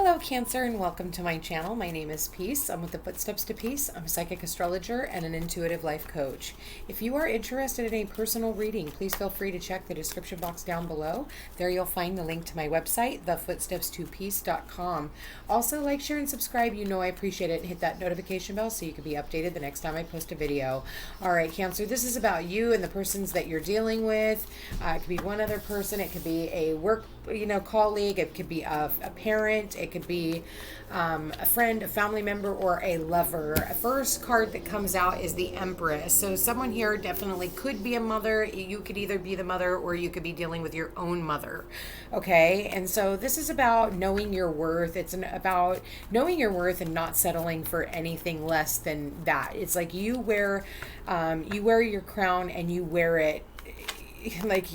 Hello Cancer and welcome to my channel. My name is Peace. I'm with the Footsteps to Peace. I'm a psychic astrologer and an intuitive life coach. If you are interested in a personal reading, please feel free to check the description box down below. There you'll find the link to my website, thefootsteps2peace.com. Also like, share, and subscribe. You know I appreciate it. And hit that notification bell so you can be updated the next time I post a video. All right, Cancer, this is about you and the persons that you're dealing with. It could be one other person. It could be a work colleague. It could be a parent. It could be a friend, a family member, or a lover. A first card that comes out is the Empress. So someone here definitely could be a mother. You could either be the mother or you could be dealing with your own mother. Okay, and so this is about knowing your worth. It's about knowing your worth and not settling for anything less than that. It's like you wear your crown and you wear it like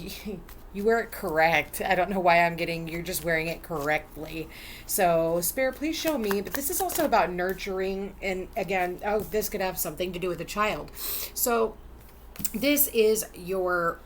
you wear it correct. I don't know why you're just wearing it correctly. So Spirit, please show me. But this is also about nurturing. And again, this could have something to do with a child. So this is your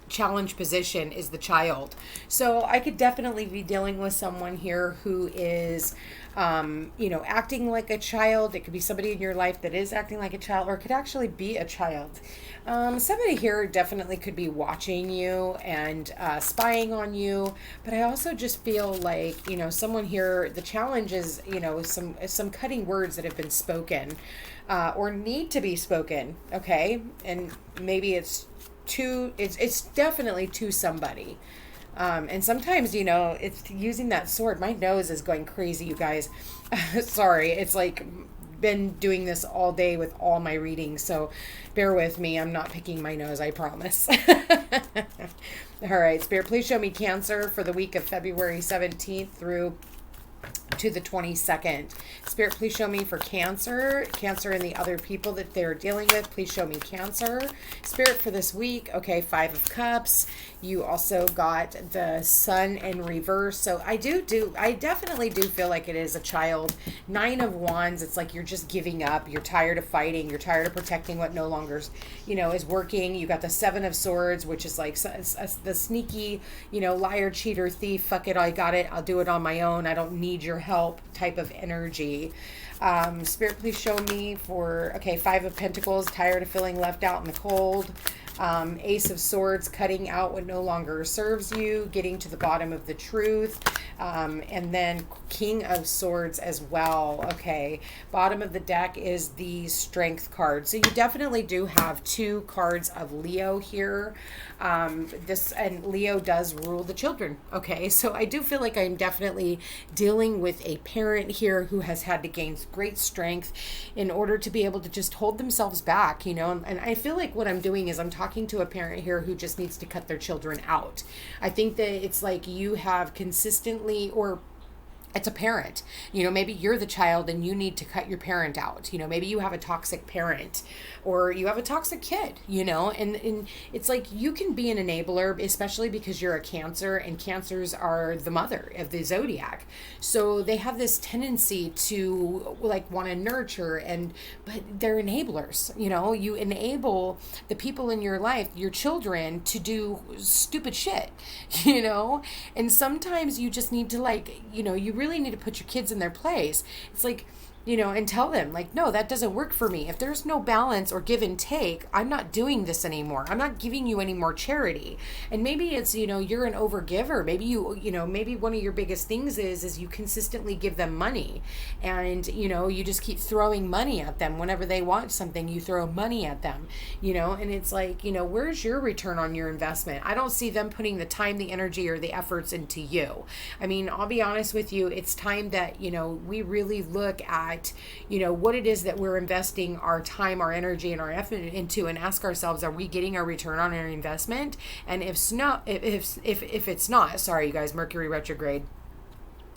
challenge position, is the child. So I could definitely be dealing with someone here who is acting like a child. It could be somebody in your life that is acting like a child, or it could actually be a child. Somebody here definitely could be watching you and spying on you. But I also just feel like, someone here, the challenge is, some cutting words that have been spoken or need to be spoken. Okay. And maybe it's definitely to somebody. And sometimes, it's using that sword. My nose is going crazy, you guys. Sorry. It's like been doing this all day with all my readings. So bear with me. I'm not picking my nose, I promise. All right, Spirit, please show me Cancer for the week of February 17th through to the 22nd. Spirit, please show me for Cancer and the other people that they're dealing with. Please show me Cancer. Spirit, for this week. Okay, 5 of Cups. You also got the Sun in reverse. So I definitely do feel like it is a child. 9 of Wands. It's like you're just giving up. You're tired of fighting. You're tired of protecting what no longer, is working. You got the 7 of Swords, which is like the sneaky, liar, cheater, thief. Fuck it. I got it. I'll do it on my own. I don't need your help type of energy. Spirit, please show me for, 5 of Pentacles, tired of feeling left out in the cold. Ace of Swords, cutting out what no longer serves you, getting to the bottom of the truth. And then King of Swords as well. Okay, bottom of the deck is the Strength card. So you definitely do have 2 cards of Leo here. And Leo does rule the children. Okay, so I do feel like I'm definitely dealing with a parent here who has had to gain great strength in order to be able to just hold themselves back, and I feel like what I'm doing is I'm talking to a parent here who just needs to cut their children out. I think that it's like you have consistently, or it's a parent, maybe you're the child and you need to cut your parent out. Maybe you have a toxic parent or you have a toxic kid, and it's like you can be an enabler, especially because you're a Cancer, and Cancers are the mother of the zodiac. So they have this tendency to like want to nurture, but they're enablers. You enable the people in your life, your children, to do stupid shit, and sometimes you just need to you really need to put your kids in their place. It's like, and tell them like, no, that doesn't work for me. If there's no balance or give and take, I'm not doing this anymore. I'm not giving you any more charity. And maybe it's, you're an overgiver. Maybe maybe one of your biggest things is you consistently give them money, and, you just keep throwing money at them. Whenever they want something, you throw money at them, and it's like, where's your return on your investment? I don't see them putting the time, the energy, or the efforts into you. I mean, I'll be honest with you. It's time that, we really look at what it is that we're investing our time, our energy, and our effort into, and ask ourselves, are we getting our return on our investment? And if it's not, sorry you guys, Mercury retrograde.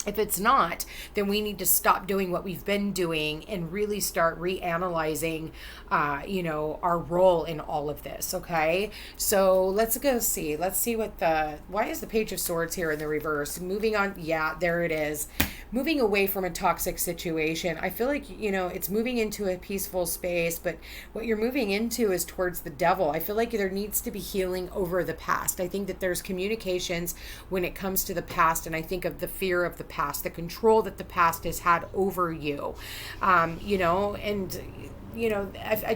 If it's not, then we need to stop doing what we've been doing and really start reanalyzing, our role in all of this. Okay. So let's go see. Let's see why is the Page of Swords here in the reverse? Moving on. Yeah, there it is. Moving away from a toxic situation. I feel like, it's moving into a peaceful space, but what you're moving into is towards the devil. I feel like there needs to be healing over the past. I think that there's communications when it comes to the past, and I think of the fear of the past past, the control that the past has had over you. I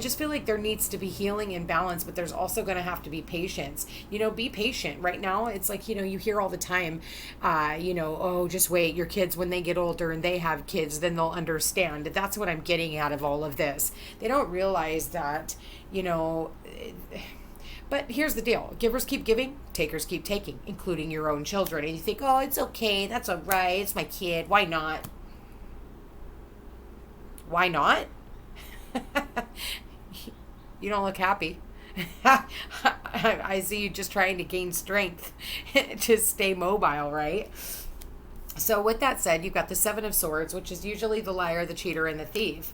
just feel like there needs to be healing and balance, but there's also going to have to be patience. Be patient. Right now, it's like, you hear all the time, oh, just wait, your kids, when they get older and they have kids, then they'll understand. That's what I'm getting out of all of this. They don't realize that, but here's the deal. Givers keep giving, takers keep taking, including your own children. And you think, oh, it's okay. That's all right. It's my kid. Why not? Why not? You don't look happy. I see you just trying to gain strength to stay mobile, right? So with that said, you've got the Seven of Swords, which is usually the liar, the cheater, and the thief.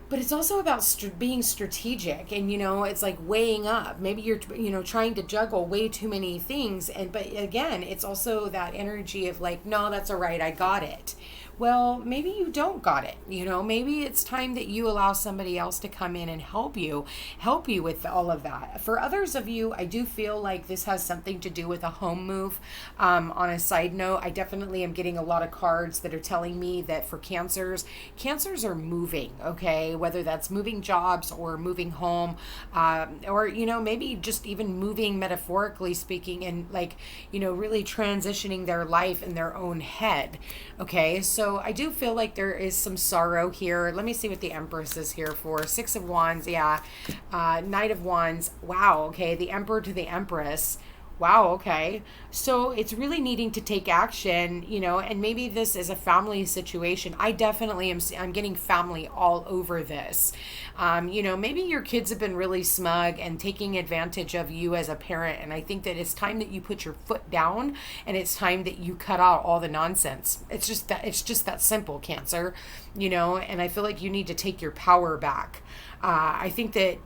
But it's also about being strategic, and it's like weighing up. Maybe you're trying to juggle way too many things, but again, it's also that energy of like, no, that's all right, I got it. Well, maybe you don't got it. Maybe it's time that you allow somebody else to come in and help you with all of that. For others of you, I do feel like this has something to do with a home move. On a side note, I definitely am getting a lot of cards that are telling me that for cancers are moving, okay? Whether that's moving jobs or moving home, or, maybe just even moving metaphorically speaking, and like, really transitioning their life in their own head, okay? So I do feel like there is some sorrow here. Let me see what the Empress is here for. Six of Wands, yeah. Knight of Wands, wow, okay. The Emperor to the Empress. Wow, okay. So it's really needing to take action, and maybe this is a family situation. I definitely I'm getting family all over this. Maybe your kids have been really smug and taking advantage of you as a parent, and I think that it's time that you put your foot down, and it's time that you cut out all the nonsense. It's just that simple, Cancer, and I feel like you need to take your power back. I think that,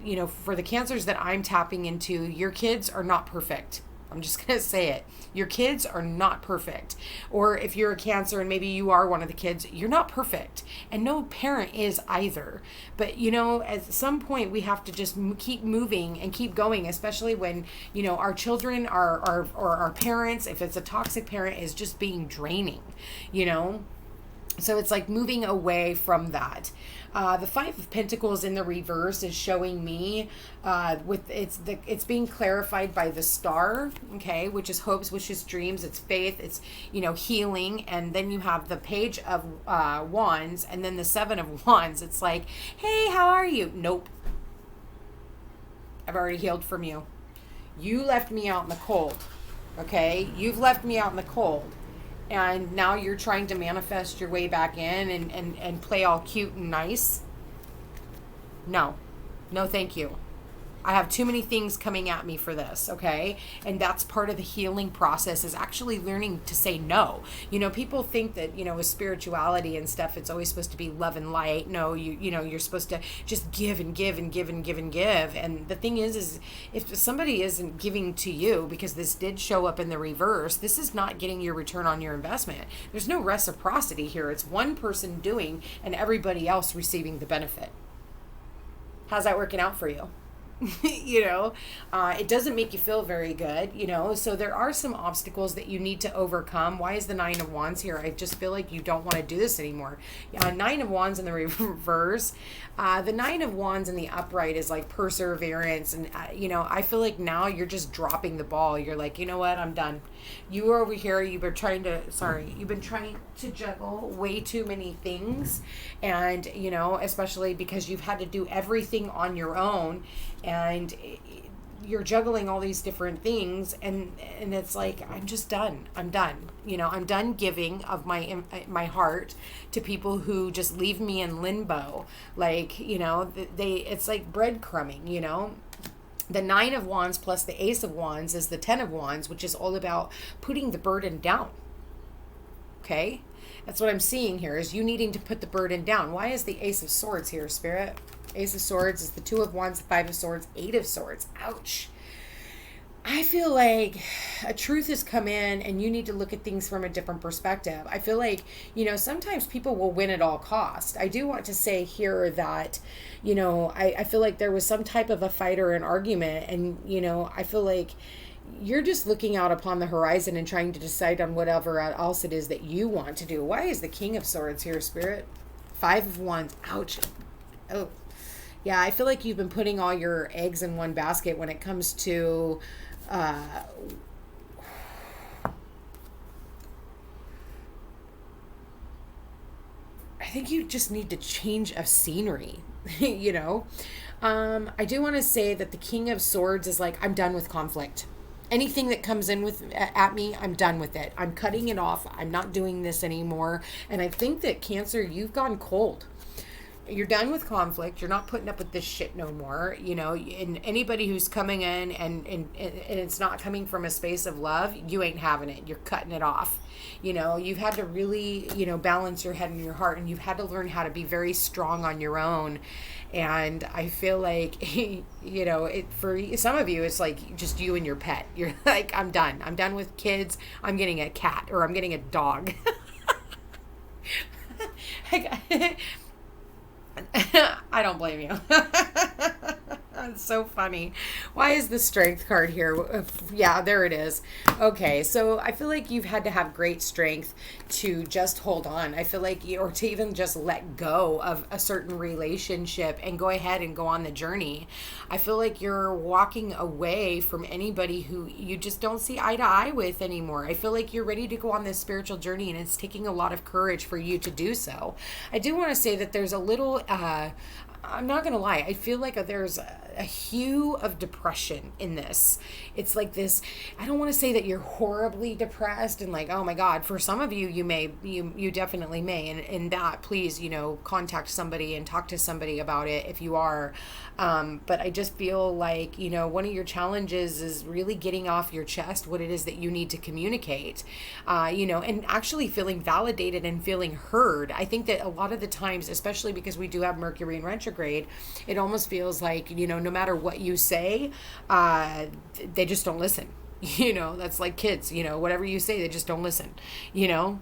for the Cancers that I'm tapping into, your kids are not perfect. I'm just going to say it. Your kids are not perfect. Or if you're a Cancer and maybe you are one of the kids, you're not perfect. And no parent is either. But, at some point we have to just keep moving and keep going, especially when, our children or our parents, if it's a toxic parent, is just being draining, So it's like moving away from that. The Five of Pentacles in the reverse is showing me it's being clarified by the Star, okay, which is hopes, wishes, dreams, it's faith, it's healing, and then you have the Page of Wands, and then the Seven of Wands. It's like, hey, how are you? Nope. I've already healed from you. You left me out in the cold, okay? You've left me out in the cold. And now you're trying to manifest your way back in and play all cute and nice. No, thank you. I have too many things coming at me for this, okay? And that's part of the healing process, is actually learning to say no. People think that, with spirituality and stuff, it's always supposed to be love and light. No, you're supposed to just give and give and give and give and give. And the thing is if somebody isn't giving to you, because this did show up in the reverse, this is not getting your return on your investment. There's no reciprocity here. It's one person doing and everybody else receiving the benefit. How's that working out for you? It doesn't make you feel very good, so there are some obstacles that you need to overcome. Why is the Nine of Wands here? I just feel like you don't want to do this anymore. Nine of Wands in the reverse. The Nine of Wands in the upright is like perseverance, and I feel like now you're just dropping the ball. You're like, you know what, I'm done. You are over here, you've been trying to juggle way too many things, and especially because you've had to do everything on your own, and you're juggling all these different things, and it's like, I'm just done. I'm done. I'm done giving of my heart to people who just leave me in limbo. Like, it's like breadcrumbing, The Nine of Wands plus the Ace of Wands is the 10 of Wands, which is all about putting the burden down. Okay? That's what I'm seeing here, is you needing to put the burden down. Why is the Ace of Swords here, Spirit? Ace of Swords is the Two of Wands, the Five of Swords, Eight of Swords. Ouch. I feel like a truth has come in and you need to look at things from a different perspective. I feel like, sometimes people will win at all cost. I do want to say here that, I feel like there was some type of a fight or an argument, and, I feel like, you're just looking out upon the horizon and trying to decide on whatever else it is that you want to do. Why is the King of Swords here, Spirit? 5 of Wands. Ouch. Oh, yeah, I feel like you've been putting all your eggs in one basket when it comes to I think you just need to change of scenery, you know? I do want to say that the King of Swords is like, I'm done with conflict. Anything that comes in with at me, I'm done with it. I'm cutting it off. I'm not doing this anymore. And I think that Cancer, you've gone cold. You're done with conflict. You're not putting up with this shit no more, you know. And anybody who's coming in and it's not coming from a space of love, you ain't having it. You're cutting it off. You know, you've had to really, you know, balance your head and your heart, and you've had to learn how to be very strong on your own. And I feel like, you know, it for some of you, it's like just you and your pet. You're like, I'm done. I'm done with kids. I'm getting a cat, or I'm getting a dog. I don't blame you. It's so funny. Why is the Strength card here? Yeah, there it is. Okay, so I feel like you've had to have great strength to just hold on. I feel like, or to even just let go of a certain relationship and go ahead and go on the journey. I feel like you're walking away from anybody who you just don't see eye to eye with anymore. I feel like you're ready to go on this spiritual journey, and it's taking a lot of courage for you to do so. I do want to say that there's a little, I'm not going to lie, I feel like there's a hue of depression in this. It's like this, I don't want to say that you're horribly depressed and like, oh my God, for some of you, you definitely may. And that, please, you know, contact somebody and talk to somebody about it if you are. But I just feel like, you know, one of your challenges is really getting off your chest what it is that you need to communicate, you know, and actually feeling validated and feeling heard. I think that a lot of the times, especially because we do have Mercury in retrograde, it almost feels like, you know, no matter what you say, they just don't listen. You know, that's like kids, you know, whatever you say, they just don't listen, you know?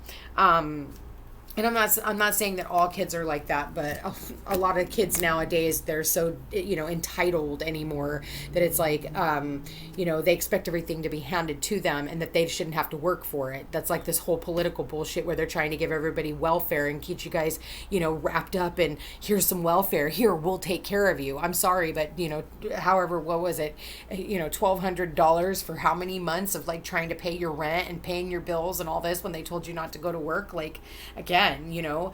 And I'm not saying that all kids are like that, but a lot of kids nowadays, they're so, you know, entitled anymore that it's like, you know, they expect everything to be handed to them and that they shouldn't have to work for it. That's like this whole political bullshit where they're trying to give everybody welfare and keep you guys, you know, wrapped up in here's some welfare. Here, we'll take care of you. I'm sorry, but, you know, however, what was it? You know, $1,200 for how many months of like trying to pay your rent and paying your bills and all this when they told you not to go to work? Like, again, you know,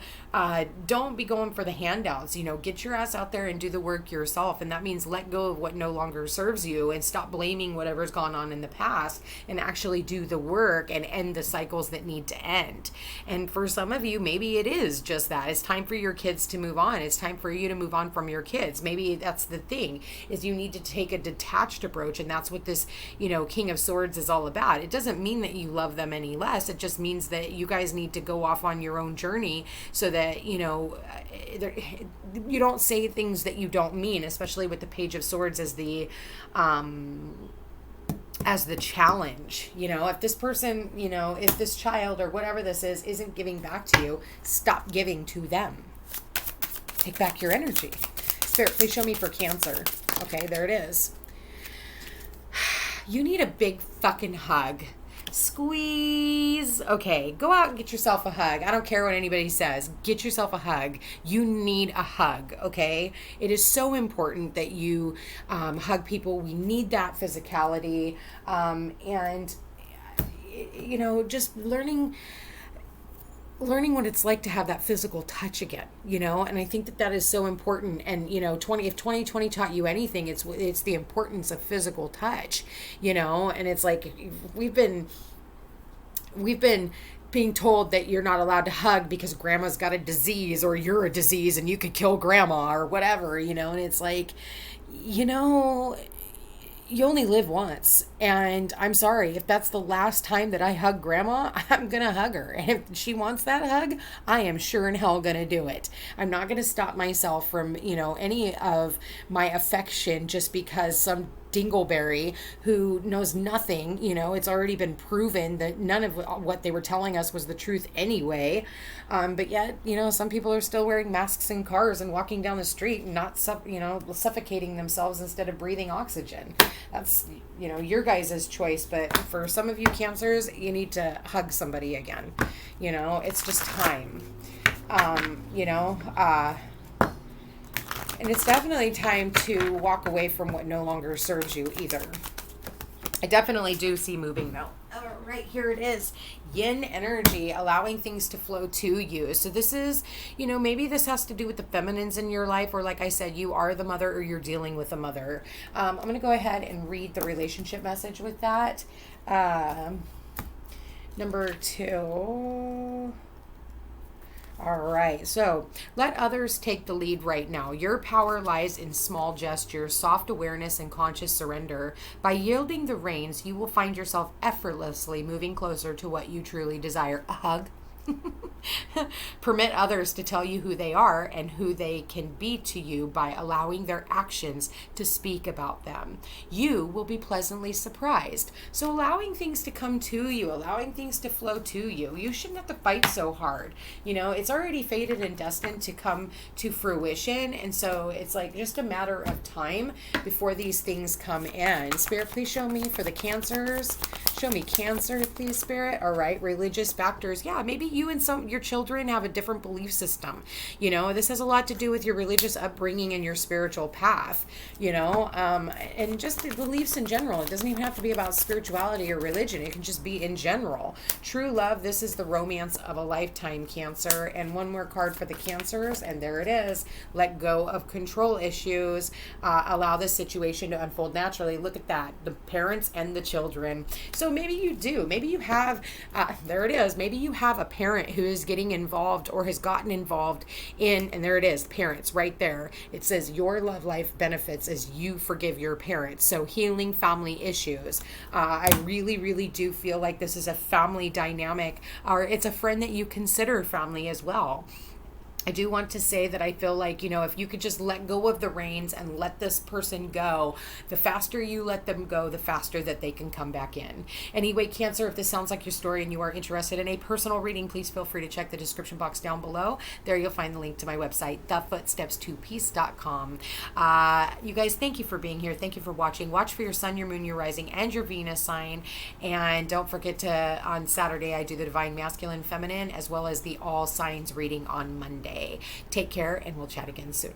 don't be going for the handouts, you know, get your ass out there and do the work yourself. And that means let go of what no longer serves you and stop blaming whatever's gone on in the past and actually do the work and end the cycles that need to end. And for some of you, maybe it is just that. It's time for your kids to move on. It's time for you to move on from your kids. Maybe that's the thing, is you need to take a detached approach. And that's what this, you know, King of Swords is all about. It doesn't mean that you love them any less. It just means that you guys need to go off on your own journey so that, you know, you don't say things that you don't mean, especially with the Page of Swords as the challenge. You know, if this person, you know, if this child or whatever this is isn't giving back to you, stop giving to them. Take back your energy. Spirit, please show me for Cancer. Okay, there it is. You need a big fucking hug. Squeeze. Okay, go out and get yourself a hug. I don't care what anybody says. Get yourself a hug. You need a hug, okay? It is so important that you hug people. We need that physicality. And, you know, just learning what it's like to have that physical touch again, you know? And I think that that is so important. And, you know, if 2020 taught you anything, it's the importance of physical touch, you know? And it's like, we've been being told that you're not allowed to hug because grandma's got a disease or you're a disease and you could kill grandma or whatever, you know? And it's like, you know, you only live once. And I'm sorry, if that's the last time that I hug grandma, I'm going to hug her. And if she wants that hug, I am sure in hell going to do it. I'm not going to stop myself from, you know, any of my affection just because some dingleberry who knows nothing. It's already been proven that none of what they were telling us was the truth anyway. But yet, some people are still wearing masks in cars and walking down the street and not, suffocating themselves instead of breathing oxygen. That's, your guys' choice. But for some of you Cancers, you need to hug somebody again. It's just time. And it's definitely time to walk away from what no longer serves you either. I definitely do see moving though. Right here it is. Yin energy, allowing things to flow to you. So this is, maybe this has to do with the feminines in your life, or like I said, you are the mother or you're dealing with a mother. I'm going to go ahead and read the relationship message with that. Number 2. All right, so let others take the lead right now. Your power lies in small gestures, soft awareness, and conscious surrender. By yielding the reins, you will find yourself effortlessly moving closer to what you truly desire. A hug. Permit others to tell you who they are and who they can be to you by allowing their actions to speak about them. You will be pleasantly surprised. So allowing things to come to you, allowing things to flow to you. You shouldn't have to fight so hard. It's already fated and destined to come to fruition. And so it's like just a matter of time before these things come in. Spirit, please show me for the Cancers. Show me Cancer, please, Spirit. All right, religious factors. Yeah, maybe you and your children have a different belief system. This has a lot to do with your religious upbringing and your spiritual path, and just the beliefs in general. It doesn't even have to be about spirituality or religion. It can just be in general. True love, this is the romance of a lifetime, Cancer. And one more card for the Cancers, and there it is. Let go of control issues. Allow this situation to unfold naturally. Look at that, the parents and the children. So maybe you do. Maybe you have, there it is. Maybe you have a parent who is getting involved or has gotten involved in, and there it is, parents right there. It says your love life benefits as you forgive your parents. So healing family issues. I really, really do feel like this is a family dynamic, or it's a friend that you consider family as well. I do want to say that I feel like, if you could just let go of the reins and let this person go, the faster you let them go, the faster that they can come back in. Anyway, Cancer, if this sounds like your story and you are interested in a personal reading, please feel free to check the description box down below. There you'll find the link to my website, thefootsteps2peace.com. You guys, thank you for being here. Thank you for watching. Watch for your sun, your moon, your rising, and your Venus sign. And don't forget to, on Saturday, I do the Divine Masculine Feminine, as well as the All Signs reading on Monday. Take care, and we'll chat again soon.